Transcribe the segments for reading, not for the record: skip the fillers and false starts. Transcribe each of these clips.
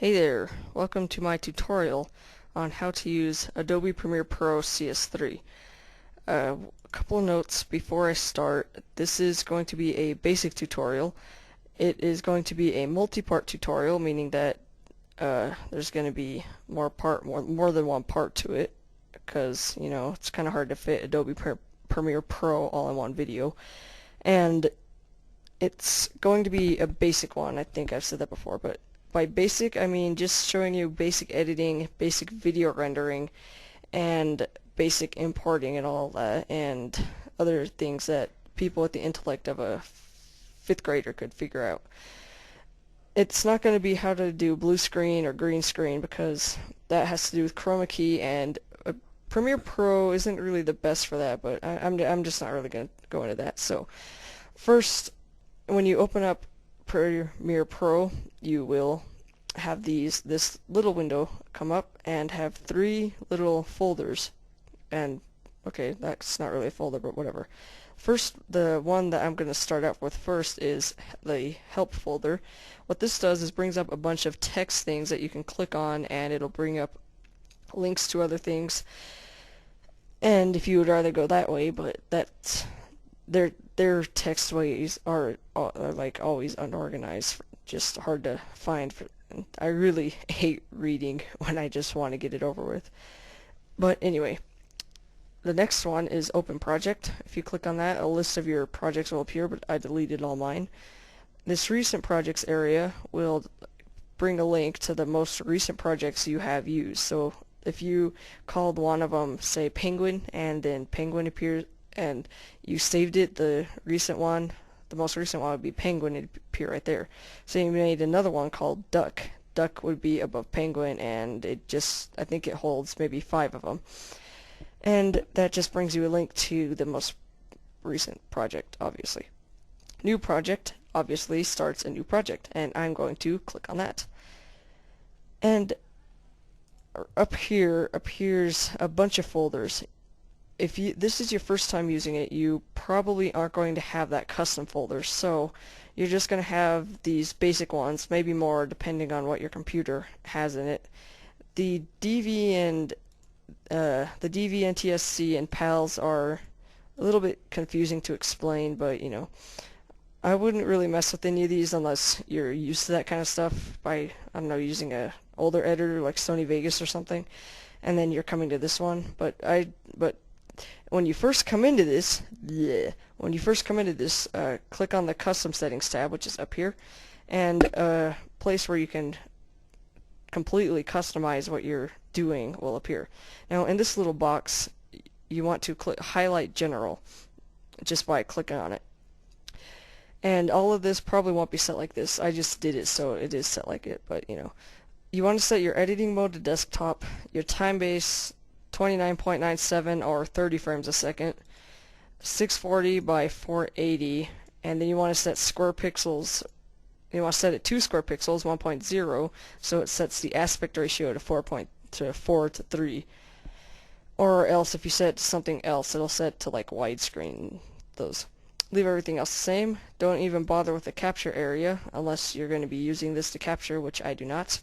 Hey there, welcome to my tutorial on how to use Adobe Premiere Pro CS3. A couple of notes before I start. This is going to be a basic tutorial. It is going to be a multi-part tutorial, meaning that there's going to be more than one part to it, because it's kind of hard to fit Adobe Premiere Pro all in one video. And it's going to be a basic one. I think I've said that before, but by basic, I mean just showing you basic editing, basic video rendering, and basic importing and all that, and other things that people with the intellect of a fifth grader could figure out. It's not going to be how to do blue screen or green screen, because that has to do with chroma key, and Premiere Pro isn't really the best for that, but I'm just not really going to go into that. So first, when you open up Premiere Pro, you will have this little window come up and have three little folders. And okay, that's not really a folder, but whatever. First, the one that I'm going to start out with first is the help folder. What this does is brings up a bunch of text things that you can click on, and it'll bring up links to other things. And if you would rather go that way, but that's their text ways are like always unorganized, just hard to find. I really hate reading when I just want to get it over with. But anyway, the next one is Open Project. If you click on that, a list of your projects will appear, but I deleted all mine. This Recent Projects area will bring a link to the most recent projects you have used. So if you called one of them, say, Penguin, and then Penguin appears, and you saved it, the most recent one would be Penguin, it'd appear right there. So you made another one called Duck. Duck would be above Penguin, and I think it holds maybe 5 of them. And that just brings you a link to the most recent project, obviously. New project, obviously, starts a new project, and I'm going to click on that. And up here appears a bunch of folders. If this is your first time using it, you probably aren't going to have that custom folder, so you're just going to have these basic ones, maybe more depending on what your computer has in it. The DV and NTSC and PALs are a little bit confusing to explain, but I wouldn't really mess with any of these unless you're used to that kind of stuff by, I don't know, using a older editor like Sony Vegas or something, and then you're coming to this one. But when you first come into this, click on the Custom Settings tab, which is up here, and a place where you can completely customize what you're doing will appear. Now, in this little box, you want to highlight General just by clicking on it. And all of this probably won't be set like this. I just did it so it is set like it, but you want to set your editing mode to desktop, your time base 29.97 or 30 frames a second, 640 by 480, and then you want to set square pixels. You want to set it to square pixels 1.0, so it sets the aspect ratio to 4 to 3. Or else if you set it to something else, it'll set to like widescreen. Those. Leave everything else the same. Don't even bother with the capture area unless you're going to be using this to capture, which I do not.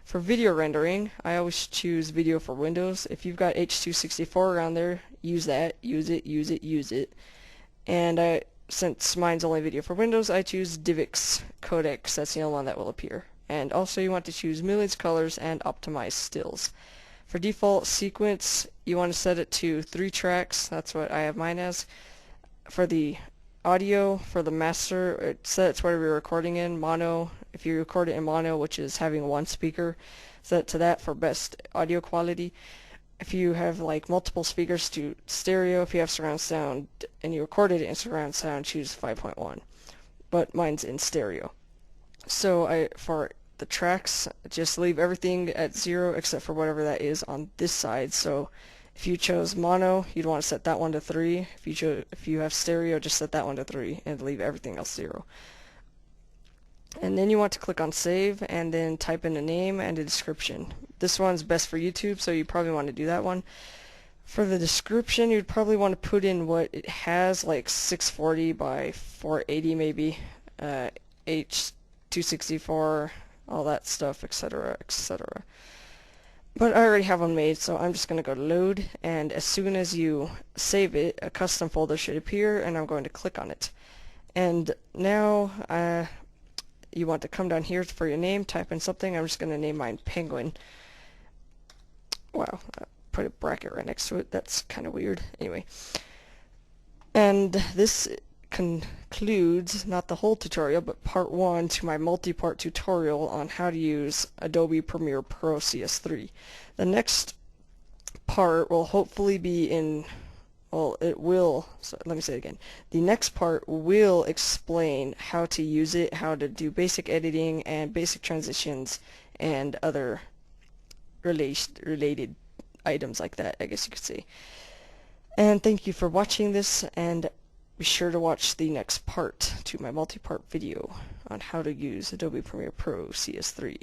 For video rendering, I always choose Video for Windows. If you've got H.264 around there, use that. Use it. And since mine's only Video for Windows, I choose DivX Codecs. That's the only one that will appear. And also you want to choose Millions Colors and Optimize Stills. For default sequence, you want to set it to 3 tracks. That's what I have mine as. For the audio, for the master, it sets whatever you're recording in. Mono, if you record it in mono, which is having one speaker, set it to that for best audio quality. If you have like multiple speakers, to stereo. If you have surround sound and you recorded it in surround sound, choose 5.1. But mine's in stereo. So for the tracks, just leave everything at 0 except for whatever that is on this side. So if you chose mono, you'd want to set that one to 3. If you have stereo, just set that one to 3 and leave everything else 0. And then you want to click on Save and then type in a name and a description. This one's best for YouTube, so you probably want to do that one. For the description, you'd probably want to put in what it has, like 640 by 480 maybe, H.264 all that stuff, etc., etc. But I already have one made, so I'm just going to go to load, and as soon as you save it, a custom folder should appear, and I'm going to click on it. And now you want to come down here for your name, type in something. I'm just going to name mine Penguin. Wow, put a bracket right next to it. That's kind of weird. Anyway. And this concludes not the whole tutorial, but part 1 to my multi-part tutorial on how to use Adobe Premiere Pro CS3. The next part will hopefully be in, well, it will, so let me say it again. The next part will explain how to use it, how to do basic editing and basic transitions and other related items like that, I guess you could say. And thank you for watching this, and be sure to watch the next part to my multi-part video on how to use Adobe Premiere Pro CS3.